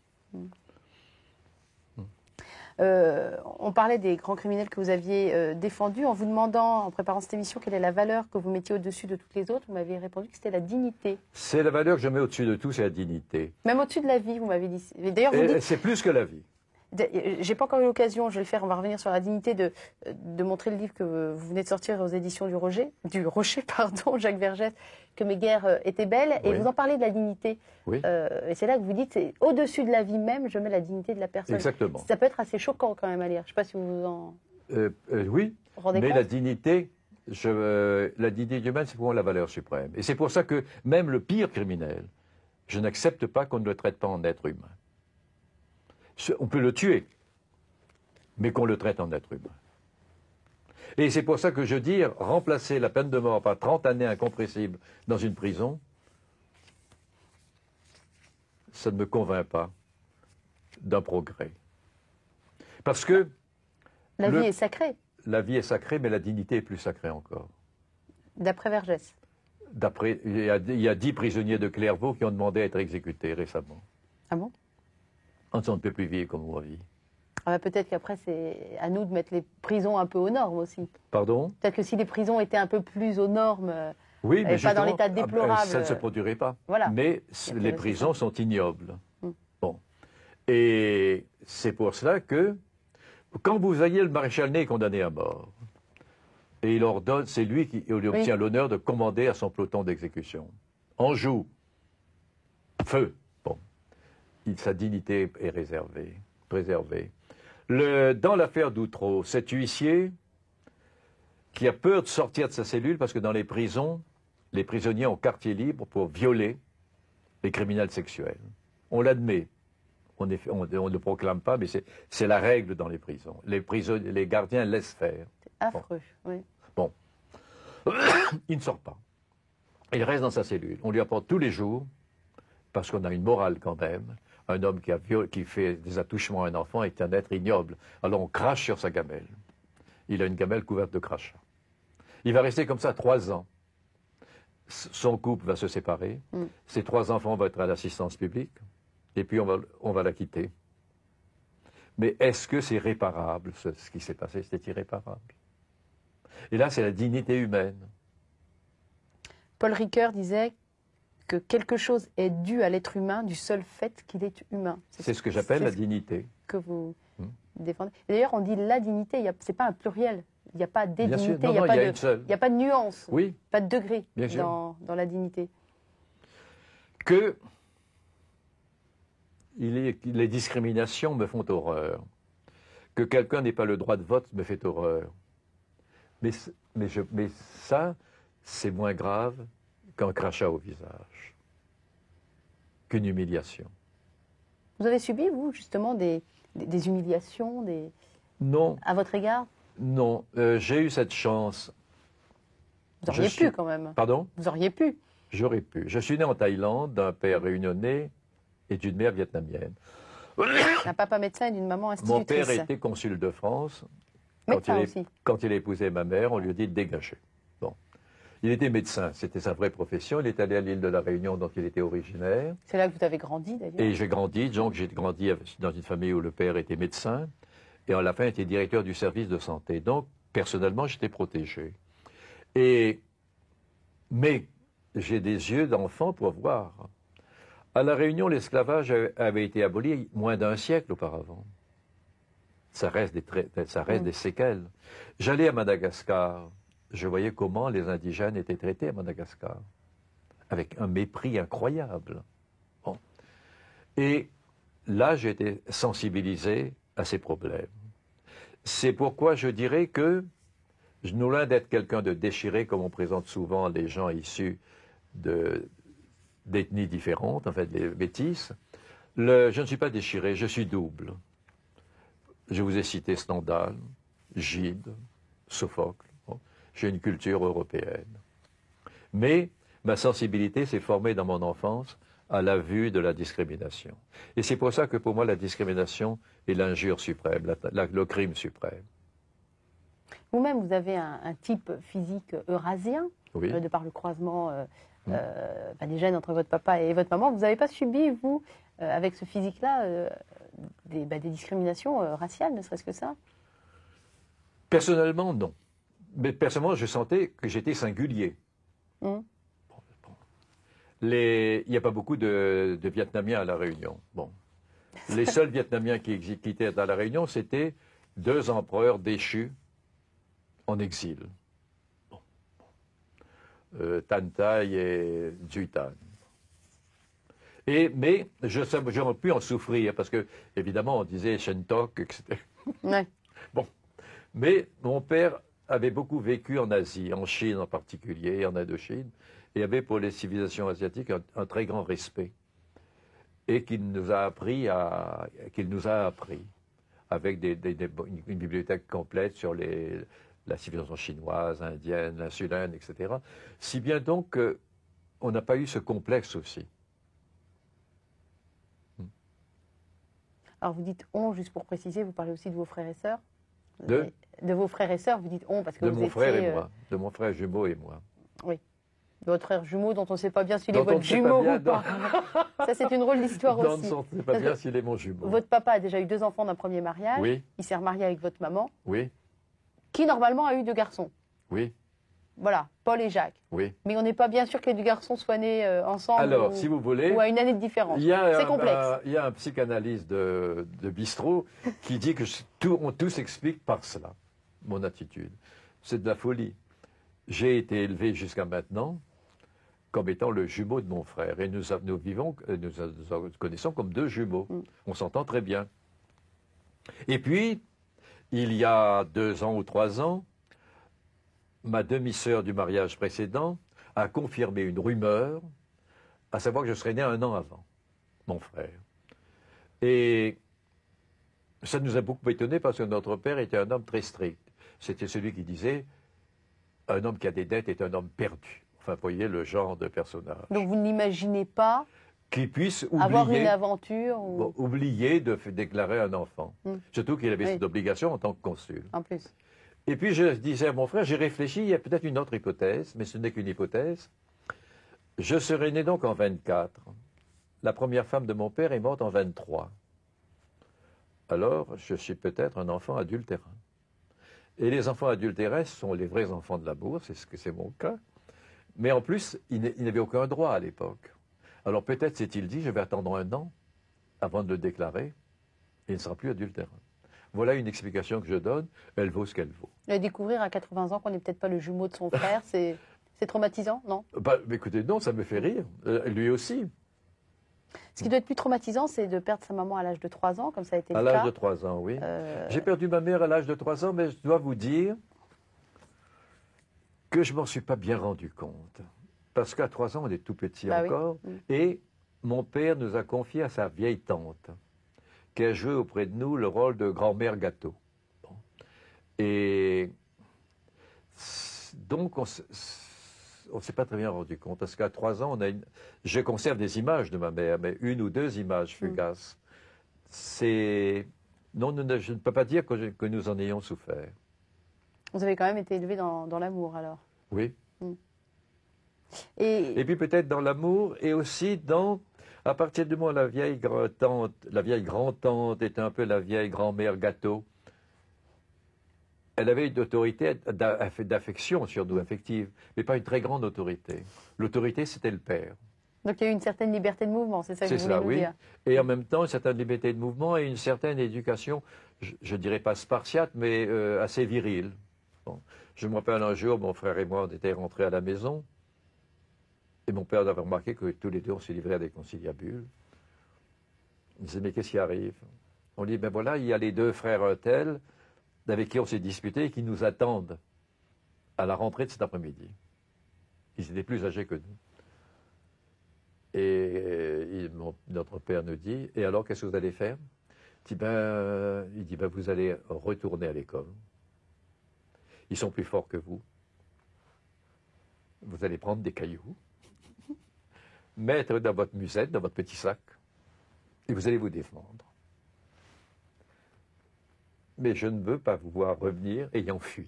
On parlait des grands criminels que vous aviez défendus. En vous demandant, en préparant cette émission, quelle est la valeur que vous mettiez au-dessus de toutes les autres, vous m'aviez répondu que c'était la dignité. C'est la valeur que je mets au-dessus de tout, c'est la dignité. Même au-dessus de la vie, vous m'avez dit. D'ailleurs, vous dites... C'est plus que la vie. J'ai pas encore eu l'occasion, je vais le faire, on va revenir sur la dignité de montrer le livre que vous venez de sortir aux éditions du Rocher, Jacques Vergès, que mes guerres étaient belles, et Oui. vous en parlez de la dignité. Oui. Et c'est là que vous dites, c'est au-dessus de la vie même, je mets la dignité de la personne. Exactement. Ça peut être assez choquant quand même à lire, je ne sais pas si vous en Oui, rendez mais compte. la dignité humaine, c'est pour moi la valeur suprême. Et c'est pour ça que même le pire criminel, je n'accepte pas qu'on ne le traite pas en être humain. On peut le tuer, mais qu'on le traite en être humain. Et c'est pour ça que je dis, remplacer la peine de mort par 30 années incompressibles dans une prison, ça ne me convainc pas d'un progrès. Parce que... La vie est sacrée, La vie est sacrée, mais la dignité est plus sacrée encore. d'après Vergès. Il y a 10 prisonniers de Clairvaux qui ont demandé à être exécutés récemment. Ah bon? On ne peut plus vivre comme on vit. Ah bah peut-être qu'après, c'est à nous de mettre les prisons un peu aux normes aussi. Pardon? Peut-être que si les prisons étaient un peu plus aux normes, Oui, mais et pas dans justement, l'état déplorable. ça ne se produirait pas. Voilà. Mais les prisons sont ignobles. Bon. Et c'est pour cela que, quand vous voyez le maréchal Ney condamné à mort, et il ordonne, c'est lui qui lui obtient l'honneur de commander à son peloton d'exécution. Anjou, feu. Bon. Sa dignité est préservée. Dans l'affaire d'Outreau, cet huissier qui a peur de sortir de sa cellule parce que dans les prisons, les prisonniers ont quartier libre pour violer les criminels sexuels. On l'admet. On ne le proclame pas, mais c'est la règle dans les prisons. Les gardiens laissent faire. C'est affreux, oui. Bon. Il ne sort pas. Il reste dans sa cellule. On lui apporte tous les jours, parce qu'on a une morale quand même. Un homme qui fait des attouchements à un enfant est un être ignoble. Alors on crache sur sa gamelle. Il a une gamelle couverte de crachats. Il va rester comme ça 3 ans. Son couple va se séparer. Ses 3 enfants vont être à l'assistance publique. Et puis on va la quitter. Mais est-ce que c'est réparable, ce qui s'est passé? C'était irréparable. Et là, c'est la dignité humaine. Paul Ricoeur disait que quelque chose est dû à l'être humain du seul fait qu'il est humain. C'est ce que j'appelle la dignité. Que vous défendez. D'ailleurs, on dit la dignité, ce n'est pas un pluriel. Il n'y a pas des dignités, il n'y a pas de nuance, oui, pas de degré dans la dignité. Que les discriminations me font horreur. Que quelqu'un n'ait pas le droit de vote me fait horreur. Mais ça, c'est moins grave qu'un crachat au visage, qu'une humiliation. Vous avez subi, vous, justement, des humiliations non. À votre égard? Non, j'ai eu cette chance. Vous auriez pu, quand même. Pardon? Vous auriez pu. J'aurais pu. Je suis né en Thaïlande d'un père réunionnais et d'une mère vietnamienne. Un papa médecin et d'une maman institutrice. Mon père était consul de France. Quand il a épousé ma mère, on lui a dit de dégager. Bon. Il était médecin, c'était sa vraie profession. Il est allé à l'île de la Réunion, dont il était originaire. C'est là que vous avez grandi, d'ailleurs. Et j'ai grandi dans une famille où le père était médecin. Et à la fin, était directeur du service de santé. Donc, personnellement, j'étais protégé. Mais j'ai des yeux d'enfant pour voir. À La Réunion, l'esclavage avait été aboli moins d'1 siècle auparavant. Ça reste des séquelles. J'allais à Madagascar. Je voyais comment les indigènes étaient traités à Madagascar. Avec un mépris incroyable. Bon. Et là, j'ai été sensibilisé à ces problèmes. C'est pourquoi je dirais que, loin d'être quelqu'un de déchiré, comme on présente souvent les gens issus d'ethnies différentes, en fait, les métis, je ne suis pas déchiré, je suis double. Je vous ai cité Stendhal, Gide, Sophocle. Bon, j'ai une culture européenne. Mais ma sensibilité s'est formée dans mon enfance à la vue de la discrimination. Et c'est pour ça que pour moi, la discrimination est l'injure suprême, le crime suprême. Vous-même, vous avez un type physique eurasien, oui. De par le croisement des gènes entre votre papa et votre maman. Vous n'avez pas subi, vous, avec ce physique-là, des discriminations raciales, ne serait-ce que ça? Personnellement, non. Mais personnellement, je sentais que j'étais singulier. Il n'y a pas beaucoup de Vietnamiens à La Réunion. Bon. Les seuls Vietnamiens qui étaient à La Réunion, c'était 2 empereurs déchus en exil. Bon. Tan Thai et Du Tan. Mais j'aurais pu en souffrir, parce que, évidemment, on disait Shen Tok, etc. Ouais. Bon. Mais mon père avait beaucoup vécu en Asie, en Chine en particulier, en Indochine, et avait pour les civilisations asiatiques un très grand respect. Et qu'il nous a appris avec une bibliothèque complète sur la civilisation chinoise, indienne, insulaine, etc. Si bien donc on n'a pas eu ce complexe aussi. Alors vous dites on, juste pour préciser, vous parlez aussi de vos frères et sœurs? De vos frères et sœurs, vous dites on parce que de vous mon étiez... frère et moi, de mon frère jumeau et moi. Oui. De votre frère jumeau dont on ne sait pas bien s'il est votre jumeau ou pas. Ça, c'est une drôle d'histoire aussi. On ne sait pas bien s'il est mon jumeau. Votre papa a déjà eu 2 enfants d'un premier mariage. Oui. Il s'est remarié avec votre maman. Oui. Qui, normalement, a eu 2 garçons. Oui. Voilà, Paul et Jacques. Oui. Mais on n'est pas bien sûr que les 2 garçons soient nés ensemble. Alors, si vous voulez... Ou à une année de différence. C'est complexe. Il y a un psychanalyste de bistrot qui dit que tout s'explique par cela, mon attitude. C'est de la folie. J'ai été élevé jusqu'à maintenant comme étant le jumeau de mon frère. Et nous connaissons comme 2 jumeaux. On s'entend très bien. Et puis, il y a 2 ans ou 3 ans, ma demi-sœur du mariage précédent a confirmé une rumeur, à savoir que je serais né 1 an avant, mon frère. Et ça nous a beaucoup étonnés parce que notre père était un homme très strict. C'était celui qui disait « un homme qui a des dettes est un homme perdu ». Enfin, vous voyez le genre de personnage. Donc vous n'imaginez pas Qui puisse avoir une aventure ou... oublier de déclarer un enfant. Surtout qu'il avait cette obligation en tant que consul. En plus. Et puis je disais à mon frère, j'ai réfléchi, il y a peut-être une autre hypothèse, mais ce n'est qu'une hypothèse. Je serais né donc en 24. La première femme de mon père est morte en 23. Alors, je suis peut-être un enfant adultérin. Et les enfants adultérins sont les vrais enfants de l'amour, c'est ce que c'est mon cas. Mais en plus, ils n'avaient aucun droit à l'époque. Alors peut-être s'est-il dit, je vais attendre 1 an avant de le déclarer, et il ne sera plus adultérin. Voilà une explication que je donne, elle vaut ce qu'elle vaut. Et découvrir à 80 ans qu'on n'est peut-être pas le jumeau de son frère, c'est traumatisant, non? Écoutez, non, ça me fait rire, lui aussi. Ce qui doit être plus traumatisant, c'est de perdre sa maman à l'âge de 3 ans, comme ça a été le cas. À l'âge de 3 ans, oui. J'ai perdu ma mère à l'âge de 3 ans, mais je dois vous dire que je ne m'en suis pas bien rendu compte. Parce qu'à 3 ans, on est tout petit encore. Oui. Et mon père nous a confié à sa vieille tante, qui a joué auprès de nous le rôle de grand-mère gâteau. Bon. Et donc, on ne s'est pas très bien rendu compte. Parce qu'à 3 ans, je conserve des images de ma mère, mais 1 ou 2 images fugaces. Non, je ne peux pas dire que nous en ayons souffert. Vous avez quand même été élevé dans l'amour, alors? Oui. Et puis peut-être dans l'amour et aussi à partir du moment où la vieille grand-tante était un peu la vieille grand-mère gâteau, elle avait une autorité d'affection sur nous, affective, mais pas une très grande autorité. L'autorité, c'était le père. Donc il y a eu une certaine liberté de mouvement, c'est ça que vous voulez nous dire? Et en même temps, une certaine liberté de mouvement et une certaine éducation, je ne dirais pas spartiate, mais assez virile. Bon. Je me rappelle un jour, mon frère et moi, on était rentrés à la maison, et mon père avait remarqué que tous les deux, on s'est livrés à des conciliabules. Il disait, mais qu'est-ce qui arrive? On dit, ben voilà, il y a les 2 frères tels, avec qui on s'est disputé et qui nous attendent à la rentrée de cet après-midi. Ils étaient plus âgés que nous. Et notre père nous dit, et alors qu'est-ce que vous allez faire? Il dit, vous allez retourner à l'école. Ils sont plus forts que vous. Vous allez prendre des cailloux, mettre dans votre musette, dans votre petit sac, et vous allez vous défendre. Mais je ne veux pas vous voir revenir ayant fui.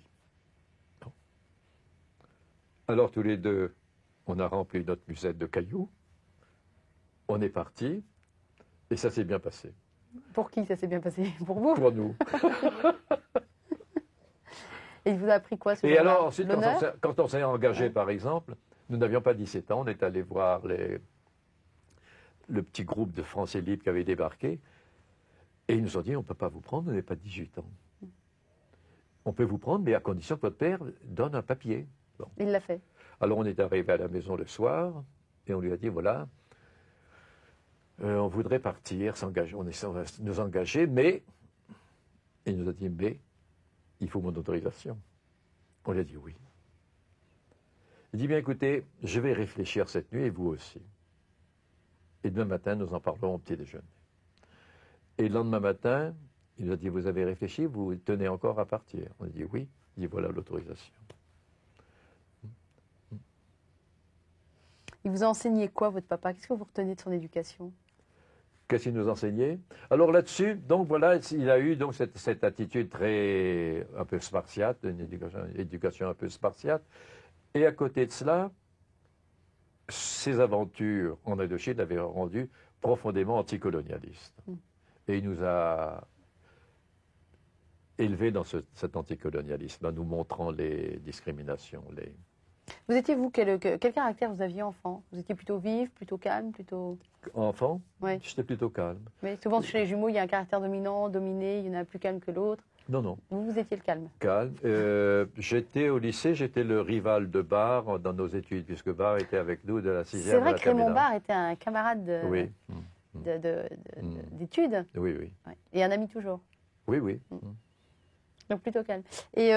Non. Alors tous les deux, on a rempli notre musette de cailloux, on est parti, et ça s'est bien passé. Pour qui ça s'est bien passé? Pour vous? Pour nous. Et il vous a appris quoi? Et alors, ensuite, quand on s'est engagé, par exemple, nous n'avions pas 17 ans, on est allé voir le petit groupe de Français libres qui avait débarqué, et ils nous ont dit, on ne peut pas vous prendre, vous n'avez pas 18 ans. On peut vous prendre, mais à condition que votre père donne un papier. Bon. Il l'a fait. Alors on est arrivé à la maison le soir, et on lui a dit, voilà, on voudrait partir, on va nous engager, mais, il nous a dit, mais, il faut mon autorisation. On lui a dit oui. Il dit, bien écoutez, je vais réfléchir cette nuit et vous aussi. Et demain matin, nous en parlerons au petit déjeuner. Et le lendemain matin, il nous a dit, vous avez réfléchi, vous tenez encore à partir? On a dit oui. Il dit, voilà l'autorisation. Il vous a enseigné quoi, votre papa? Qu'est-ce que vous retenez de son éducation? Qu'est-ce qu'il nous enseignait? Alors là-dessus, donc voilà, il a eu donc cette attitude un peu spartiate, une éducation un peu spartiate. Et à côté de cela, ses aventures en Indochine l'avaient rendu profondément anticolonialiste. Et il nous a élevés dans cet anticolonialisme, en nous montrant les discriminations. Vous étiez, vous, quel caractère vous aviez enfant? Vous étiez plutôt vif, plutôt calme, plutôt... Enfant? Oui. J'étais plutôt calme. Mais souvent, chez les jumeaux, il y a un caractère dominant, dominé, il y en a plus calme que l'autre. Non, non. Vous étiez le calme? Calme. J'étais au lycée, j'étais le rival de Barre dans nos études, puisque Barre était avec nous de la 6e à la C'est vrai que Raymond terminale. Barre était un camarade Oui. d'études. Oui, oui. Ouais. Et un ami toujours. Oui, oui. Donc plutôt calme. Et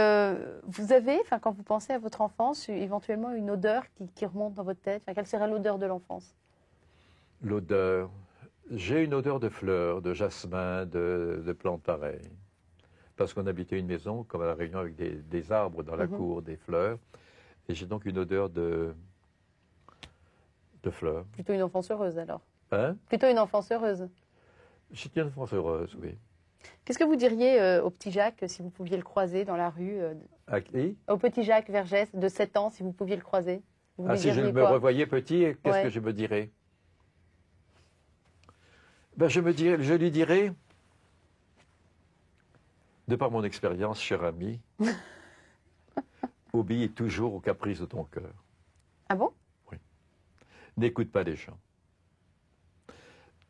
vous avez, quand vous pensez à votre enfance, éventuellement une odeur qui remonte dans votre tête. Quelle serait l'odeur de l'enfance? L'odeur. J'ai une odeur de fleurs, de jasmin, de plantes pareilles. Parce qu'on habitait une maison, comme à La Réunion, avec des arbres dans la cour, des fleurs. Et j'ai donc une odeur de fleurs. Plutôt une enfance heureuse alors. Hein? Plutôt une enfance heureuse. J'étais une enfance heureuse, oui. Qu'est-ce que vous diriez au petit Jacques si vous pouviez le croiser dans la rue À qui? Au petit Jacques Vergès de 7 ans, si vous pouviez le croiser? Vous lui Si je diriez me quoi? revoyais petit, qu'est-ce que je me dirais? Ben, je lui dirais, de par mon expérience, cher ami, obéis toujours aux caprices de ton cœur. Ah bon? Oui. N'écoute pas les gens.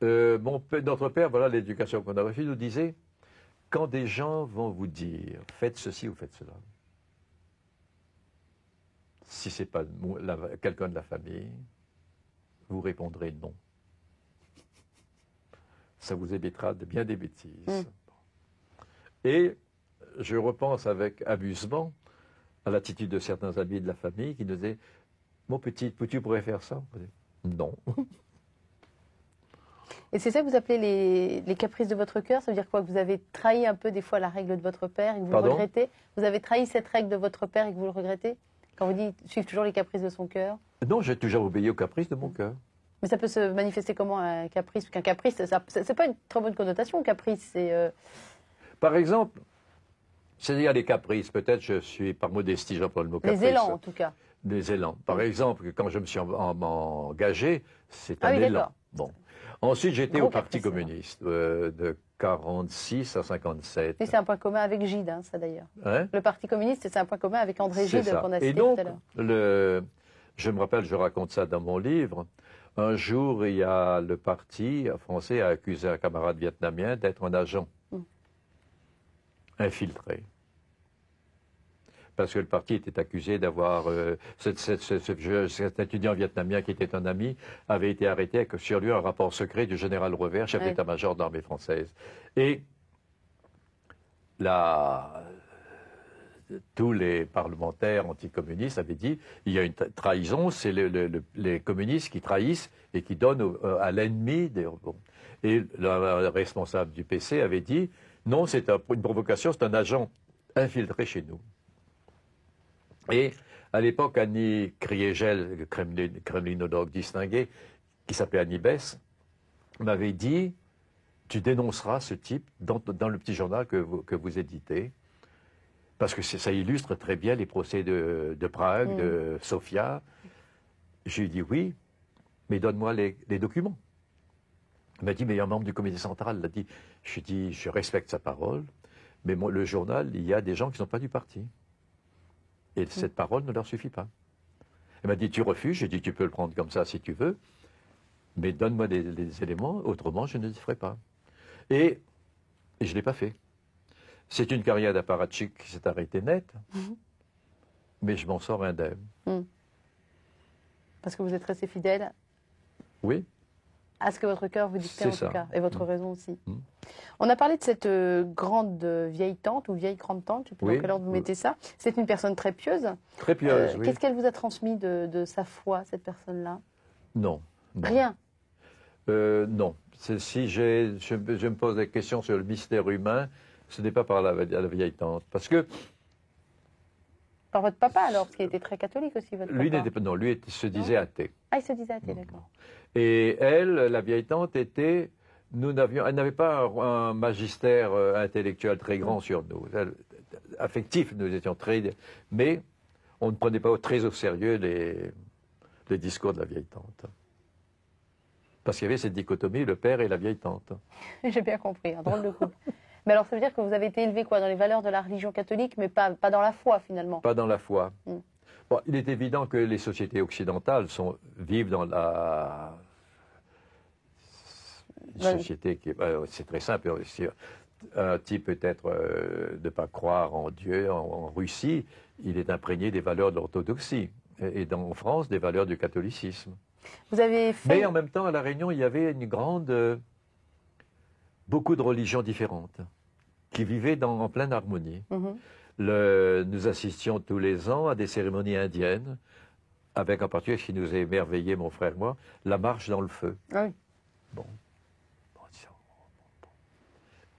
Notre père, voilà l'éducation qu'on a reçue, nous disait, quand des gens vont vous dire, faites ceci ou faites cela, si ce n'est pas quelqu'un de la famille, vous répondrez non. Ça vous évitera de bien des bêtises. Et je repense avec amusement à l'attitude de certains amis de la famille qui nous disaient, mon petit, tu pourrais faire ça? Non. Et c'est ça que vous appelez les caprices de votre cœur? Ça veut dire quoi? Que vous avez trahi un peu des fois la règle de votre père et que vous le regrettez? Vous avez trahi cette règle de votre père et que vous le regrettez? Quand vous dites suivre toujours les caprices de son cœur? Non, j'ai toujours obéi aux caprices de mon cœur. Mais ça peut se manifester comment, un caprice? Parce qu'un caprice, c'est pas une très bonne connotation, caprice. C'est Par exemple, c'est-à-dire les caprices, peut-être je suis par modestie, j'emploie le mot caprice. les élans, en tout cas. Des élans. Par exemple, quand je me suis engagé, c'est un oui, élan. Bon. Ensuite, j'étais au Parti communiste, de 46 à 57. Oui, c'est un point commun avec Gide, ça d'ailleurs. Hein? Le Parti communiste, c'est un point commun avec André Gide qu'on a cité donc, tout à l'heure. je me rappelle, je raconte ça dans mon livre, un jour, il y a le parti français a accusé un camarade vietnamien d'être un agent infiltré. Parce que le parti était accusé d'avoir... cet étudiant vietnamien qui était un ami avait été arrêté avec sur lui un rapport secret du général Revers, chef d'état-major de l'armée française. Et tous les parlementaires anticommunistes avaient dit il y a une trahison, c'est les communistes qui trahissent et qui donnent à l'ennemi des... Bon. Et le responsable du PC avait dit non, c'est une provocation, c'est un agent infiltré chez nous. Et à l'époque, Annie Kriegel, kremlinologue distingué, qui s'appelait Annie Bess, m'avait dit tu dénonceras ce type dans le petit journal que vous éditez, parce que ça illustre très bien les procès de Prague, de Sofia. J'ai dit oui, mais donne-moi les documents. Il m'a dit, mais un membre du comité central l'a dit. Je dis, je respecte sa parole, mais moi, le journal, il y a des gens qui ne sont pas du parti. Et cette parole ne leur suffit pas. Il m'a dit, tu refuses? J'ai dit, tu peux le prendre comme ça si tu veux, mais donne-moi des éléments, autrement je ne le ferai pas. Et je ne l'ai pas fait. C'est une carrière d'apparatchik qui s'est arrêtée net, mais je m'en sors indemne. Parce que vous êtes resté fidèle? Oui. À ce que votre cœur vous dictait en tout cas, et votre raison aussi. Mm. On a parlé de cette grande vieille tante ou vieille grande tante, je ne sais plus dans quel ordre vous mettez ça. C'est une personne très pieuse. Très pieuse, oui. Qu'est-ce qu'elle vous a transmis de sa foi, cette personne-là? Non. Rien? Non. Si je me pose des questions sur le mystère humain, ce n'est pas par la vieille tante. Parce que... Par votre papa alors, parce qu'il était très catholique aussi, votre papa. Non, lui se disait athée. Ah, il se disait athée, d'accord. Et elle, la vieille tante, elle n'avait pas un magistère intellectuel très grand sur nous. Affectif, nous étions très... Mais on ne prenait pas très au sérieux les discours de la vieille tante. Parce qu'il y avait cette dichotomie, le père et la vieille tante. J'ai bien compris, un drôle de couple. Mais alors, ça veut dire que vous avez été élevé quoi, dans les valeurs de la religion catholique, mais pas dans la foi, finalement? Pas dans la foi. Bon, il est évident que les sociétés occidentales vivent dans une société qui... c'est très simple. Un type peut-être de ne pas croire en Dieu. En Russie, il est imprégné des valeurs de l'orthodoxie. Et en France, des valeurs du catholicisme. Vous avez fait... Mais en même temps, à La Réunion, il y avait beaucoup de religions différentes qui vivait en pleine harmonie. Mhm. Nous assistions tous les ans à des cérémonies indiennes, avec en particulier, ce qui nous a émerveillé, mon frère et moi, la marche dans le feu. Ah oui. Bon.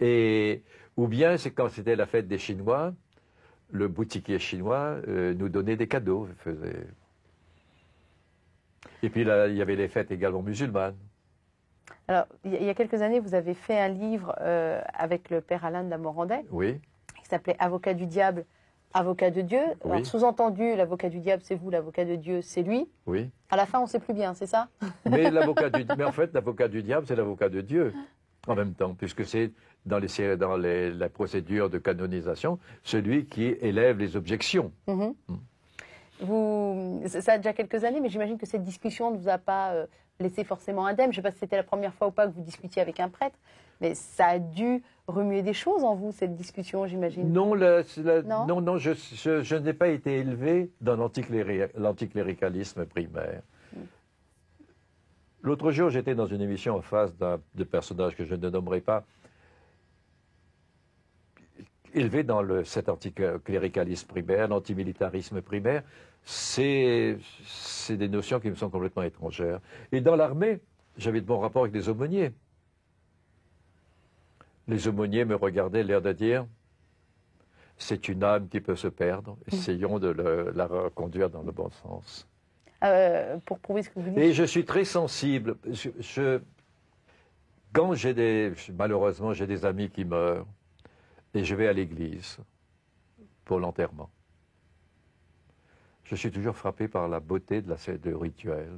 Et, ou bien, c'est quand c'était la fête des Chinois, le boutiquier chinois nous donnait des cadeaux. Et puis là, il y avait les fêtes également musulmanes. Alors, il y a quelques années, vous avez fait un livre avec le père Alain de la Morandais, Oui, qui s'appelait Avocat du diable, avocat de Dieu. Oui. Alors, sous-entendu, l'avocat du diable, c'est vous, l'avocat de Dieu, c'est lui. oui. À la fin, on ne sait plus bien, c'est ça? Mais en fait, l'avocat du diable, c'est l'avocat de Dieu en même temps, puisque c'est dans la procédure de canonisation celui qui élève les objections. Mhm. Ça a déjà quelques années, mais j'imagine que cette discussion ne vous a pas laissé forcément indemne. Je ne sais pas si c'était la première fois ou pas que vous discutiez avec un prêtre, mais ça a dû remuer des choses en vous, cette discussion, j'imagine. Non, Non non, je n'ai pas été élevé dans l'anticléricalisme primaire. L'autre jour, j'étais dans une émission en face de personnages que je ne nommerai pas, élevé dans cet anticléricalisme primaire, l'antimilitarisme primaire. C'est des notions qui me sont complètement étrangères. Et dans l'armée, j'avais de bons rapports avec les aumôniers. Les aumôniers me regardaient, l'air de dire, c'est une âme qui peut se perdre, essayons de la reconduire dans le bon sens. Pour prouver ce que vous dites. Et je suis très sensible. Quand malheureusement, j'ai des amis qui meurent, et je vais à l'église pour l'enterrement, je suis toujours frappé par la beauté du rituel.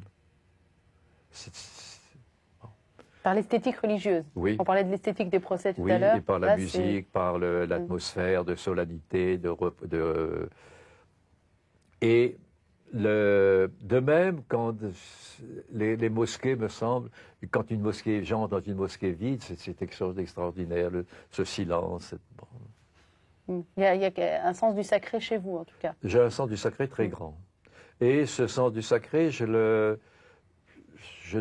Par l'esthétique religieuse. Oui. On parlait de l'esthétique des procès tout Oui, à l'heure. et par la musique, par l'atmosphère de solennité, et de même, quand les mosquées, me semble, quand une mosquée, j'entre dans une mosquée vide, c'est quelque chose d'extraordinaire, ce silence. Il y a un sens du sacré chez vous, en tout cas. J'ai un sens du sacré très grand. Et ce sens du sacré, je ne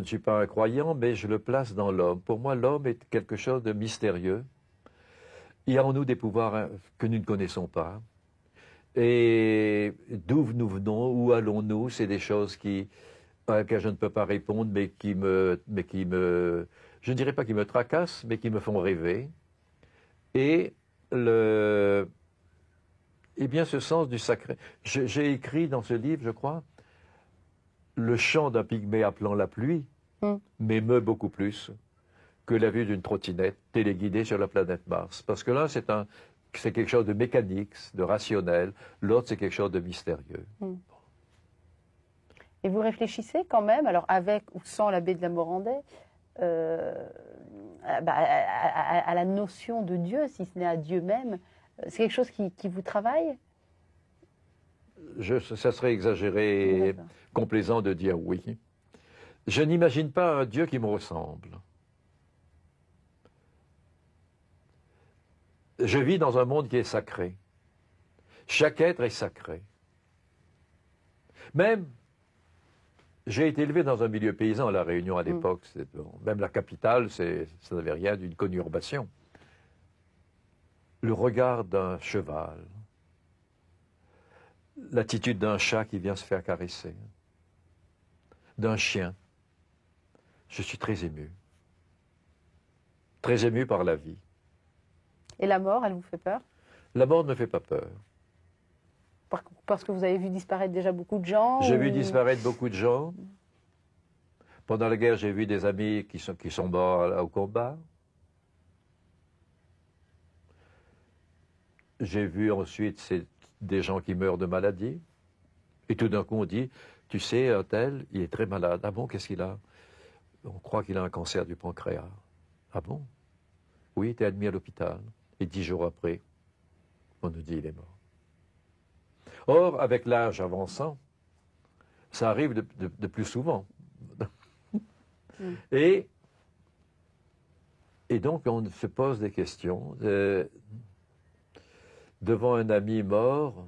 suis pas un croyant, mais je le place dans l'homme. Pour moi, l'homme est quelque chose de mystérieux. Il y a en nous des pouvoirs que nous ne connaissons pas. Et d'où nous venons, où allons-nous, c'est des choses à laquelle je ne peux pas répondre, mais qui me, je ne dirais pas qui me tracassent, mais qui me font rêver. Et bien, ce sens du sacré. J'ai écrit dans ce livre, je crois, le chant d'un pygmée appelant la pluie m'émeut beaucoup plus que la vue d'une trottinette téléguidée sur la planète Mars. Parce que là, c'est quelque chose de mécanique, de rationnel. L'autre, c'est quelque chose de mystérieux. Et vous réfléchissez quand même, alors avec ou sans l'abbé de la Morandais, à la notion de Dieu, si ce n'est à Dieu même. C'est quelque chose qui vous travaille? Ça serait exagéré, complaisant de dire oui. Je n'imagine pas un Dieu qui me ressemble. Je vis dans un monde qui est sacré. Chaque être est sacré. Même, j'ai été élevé dans un milieu paysan à La Réunion à l'époque. Même la capitale, ça n'avait rien d'une conurbation. Le regard d'un cheval, l'attitude d'un chat qui vient se faire caresser, d'un chien. Je suis très ému. Très ému par la vie. Et la mort, elle vous fait peur? La mort ne me fait pas peur. Parce que vous avez vu disparaître déjà beaucoup de gens? J'ai vu disparaître beaucoup de gens. Pendant la guerre, j'ai vu des amis qui sont morts au combat. J'ai vu ensuite des gens qui meurent de maladie. Et tout d'un coup, on dit, tu sais, un tel, il est très malade. Ah bon, qu'est-ce qu'il a? On croit qu'il a un cancer du pancréas. Ah bon? Oui, il était admis à l'hôpital. Et 10 jours après, on nous dit, il est mort. Or, avec l'âge avançant, ça arrive de plus souvent. Et donc, on se pose des questions. Devant un ami mort,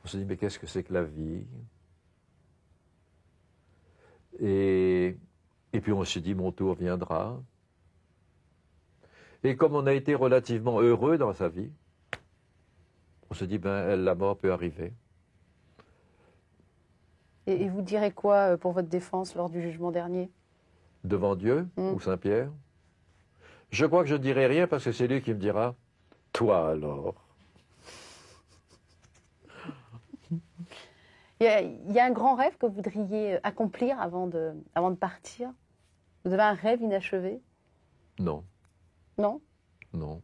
on se dit, mais qu'est-ce que c'est que la vie? Et Et puis on se dit, mon tour viendra. Et comme on a été relativement heureux dans sa vie, on se dit, ben, la mort peut arriver. Et vous direz quoi pour votre défense lors du jugement dernier? Devant Dieu ou Saint-Pierre? Je crois que je ne dirai rien parce que c'est lui qui me dira, toi alors. Il y a un grand rêve que vous voudriez accomplir avant de partir? Vous avez un rêve inachevé? Non. Non? Non.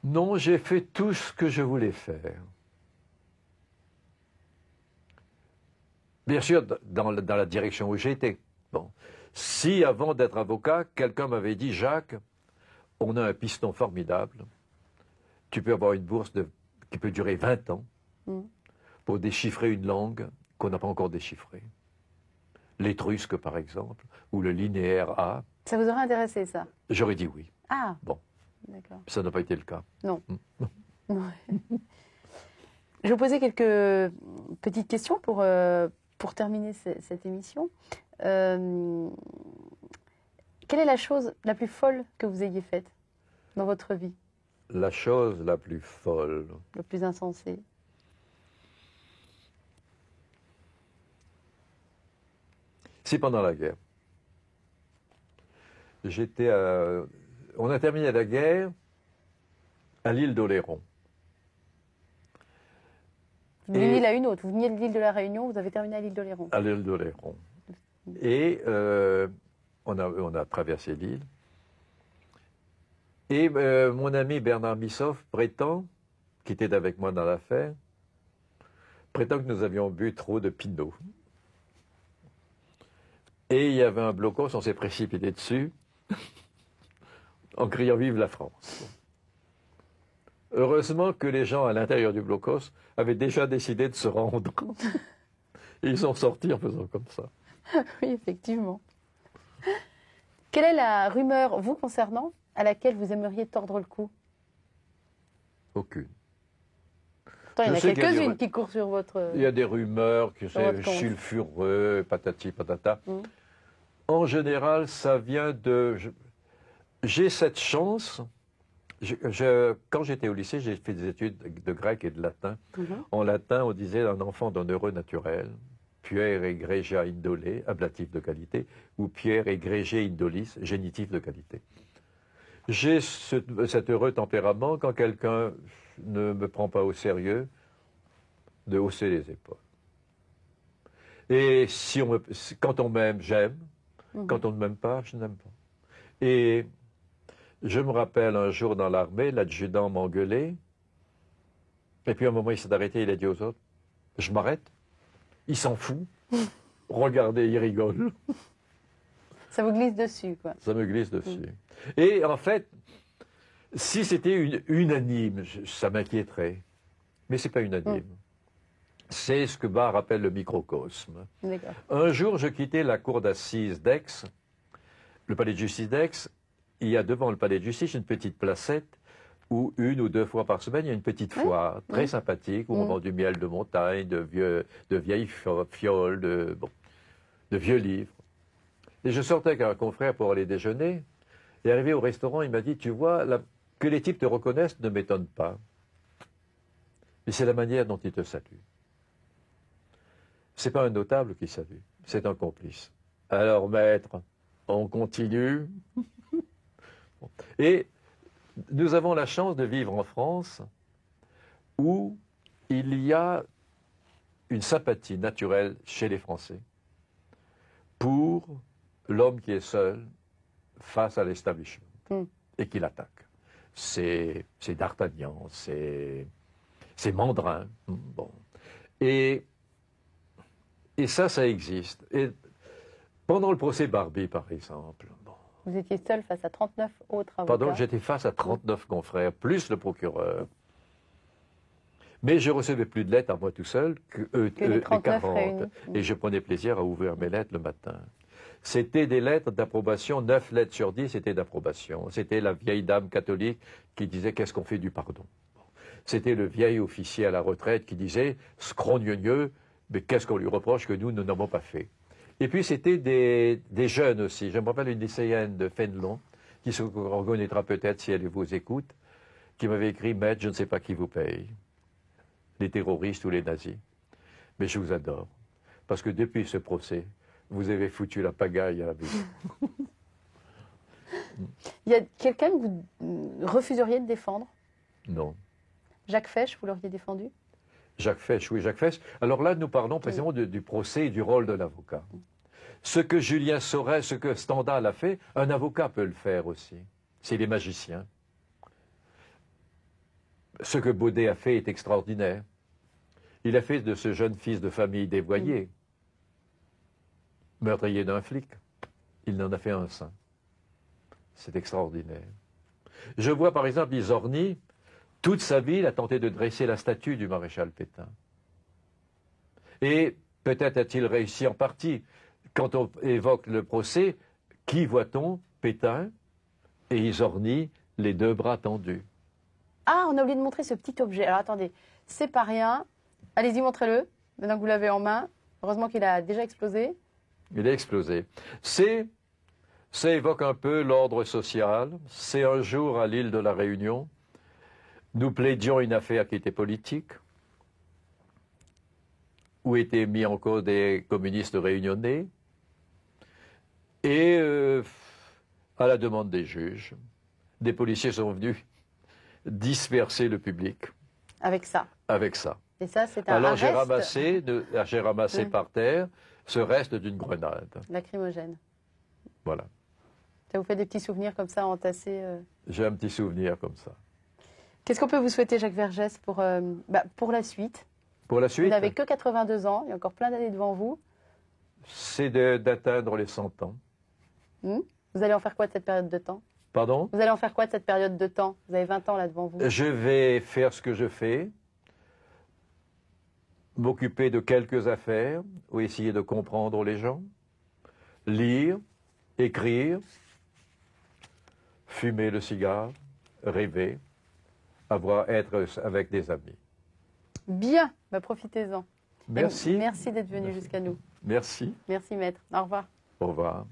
Non, j'ai fait tout ce que je voulais faire. Bien sûr, dans la direction où j'étais. Bon. Si, avant d'être avocat, quelqu'un m'avait dit, Jacques, on a un piston formidable, tu peux avoir une bourse qui peut durer 20 ans pour déchiffrer une langue qu'on n'a pas encore déchiffrée. L'étrusque, par exemple, ou le linéaire A. Ça vous aurait intéressé, ça? J'aurais dit oui. Ah, bon. D'accord. Ça n'a pas été le cas. Non. Non. Je vais vous poser quelques petites questions pour terminer cette émission. Quelle est la chose la plus folle que vous ayez faite dans votre vie? La chose la plus folle. La plus insensée. C'est pendant la guerre. On a terminé la guerre à l'île d'Oléron. D'une île à une autre. Vous veniez de l'île de la Réunion, vous avez terminé à l'île d'Oléron. À l'île d'Oléron. Et on a traversé l'île. Et mon ami Bernard Missoff prétend, qui était avec moi dans l'affaire, prétend que nous avions bu trop de Pinot. Et il y avait un blocos, on s'est précipité dessus, en criant « Vive la France ». Heureusement que les gens à l'intérieur du blocos avaient déjà décidé de se rendre. Et ils sont sortis en faisant comme ça. Oui, effectivement. Quelle est la rumeur, vous concernant, à laquelle vous aimeriez tordre le cou? Aucune. Pourtant, il y en a quelques-unes qui courent sur votre... Il y a des rumeurs que c'est sulfureux, patati patata. En général, ça vient de... J'ai cette chance... Quand j'étais au lycée, j'ai fait des études de grec et de latin. En latin, on disait un enfant d'un heureux naturel, Pierre egregia indole, ablatif de qualité, ou Pierre egregia indolis, génitif de qualité. J'ai cet heureux tempérament, quand quelqu'un ne me prend pas au sérieux, de hausser les épaules. Et quand on m'aime, j'aime. Quand on ne m'aime pas, je n'aime pas. Et je me rappelle un jour dans l'armée, l'adjudant m'engueulait. Et puis à un moment, il s'est arrêté, il a dit aux autres, je m'arrête. Il s'en fout. Regardez, il rigole. Ça vous glisse dessus, quoi. Ça me glisse dessus. Et en fait, si c'était unanime, ça m'inquiéterait. Mais ce n'est pas unanime. C'est ce que Barre appelle le microcosme. Un jour, je quittais la cour d'assises d'Aix, le palais de justice d'Aix. Il y a devant le palais de justice une petite placette où 1 ou 2 fois par semaine, il y a une petite foire très sympathique où on vend du miel de montagne, de vieilles fioles, de vieux livres. Et je sortais avec un confrère pour aller déjeuner. Et arrivé au restaurant, il m'a dit, tu vois, que les types te reconnaissent ne m'étonne pas. Mais c'est la manière dont ils te saluent. C'est pas un notable qui salue, c'est un complice. Alors, maître, on continue. Et nous avons la chance de vivre en France où il y a une sympathie naturelle chez les Français pour l'homme qui est seul face à l'establishment et qui l'attaque. C'est D'Artagnan, c'est Mandrin. Bon. Et ça existe. Et pendant le procès Barbie, par exemple, vous étiez seul face à 39 autres avocats. Pardon, j'étais face à 39 confrères, plus le procureur. Mais je recevais plus de lettres à moi tout seul que les 40. Réunis. Et je prenais plaisir à ouvrir mes lettres le matin. C'était des lettres d'approbation, 9 lettres sur 10 étaient d'approbation. C'était la vieille dame catholique qui disait « qu'est-ce qu'on fait du pardon ?» C'était le vieil officier à la retraite qui disait « scrogneux, mais qu'est-ce qu'on lui reproche que nous n'avons pas fait ?» Et puis c'était des jeunes aussi. Je me rappelle une lycéenne de Fénelon, qui se reconnaîtra peut-être si elle vous écoute, qui m'avait écrit « Maître, je ne sais pas qui vous paye, les terroristes ou les nazis, mais je vous adore, parce que depuis ce procès, vous avez foutu la pagaille à la vie. » Il y a quelqu'un que vous refuseriez de défendre? Non. Jacques Fesch, vous l'auriez défendu? Jacques Fesch, oui, Jacques Fesch. Alors là, nous parlons précisément du procès et du rôle de l'avocat. Ce que Julien Sorel, ce que Stendhal a fait, un avocat peut le faire aussi. C'est les magiciens. Ce que Baudet a fait est extraordinaire. Il a fait de ce jeune fils de famille dévoyé, meurtrier d'un flic, il en a fait un saint. C'est extraordinaire. Je vois par exemple Izorni, toute sa vie, il a tenté de dresser la statue du maréchal Pétain. Et peut-être a-t-il réussi en partie. Quand on évoque le procès, qui voit-on? Pétain et Izorni, les deux bras tendus. Ah, on a oublié de montrer ce petit objet. Alors attendez, c'est pas rien. Allez-y, montrez-le, maintenant que vous l'avez en main. Heureusement qu'il a déjà explosé. Il a explosé. Ça évoque un peu l'ordre social. C'est un jour à l'île de la Réunion. Nous plaidions une affaire qui était politique, où étaient mis en cause des communistes réunionnais. Et à la demande des juges, des policiers sont venus disperser le public. Avec ça. Avec ça. Et ça, c'est un Alors j'ai reste ramassé par terre ce reste d'une grenade. lacrymogène. Voilà. Ça vous fait des petits souvenirs comme ça entassés J'ai un petit souvenir comme ça. Qu'est-ce qu'on peut vous souhaiter, Jacques Vergès, pour la suite? Pour la Vous suite, n'avez que 82 ans, il y a encore plein d'années devant vous. c'est d'atteindre les 100 ans. Vous allez en faire quoi de cette période de temps? Pardon? Vous allez en faire quoi de cette période de temps? Vous avez 20 ans là devant vous. Je vais faire ce que je fais, m'occuper de quelques affaires, ou essayer de comprendre les gens, lire, écrire, fumer le cigare, rêver, être avec des amis. Bien, profitez-en. Merci. Merci d'être venu jusqu'à nous. Merci. Merci, maître. Au revoir. Au revoir.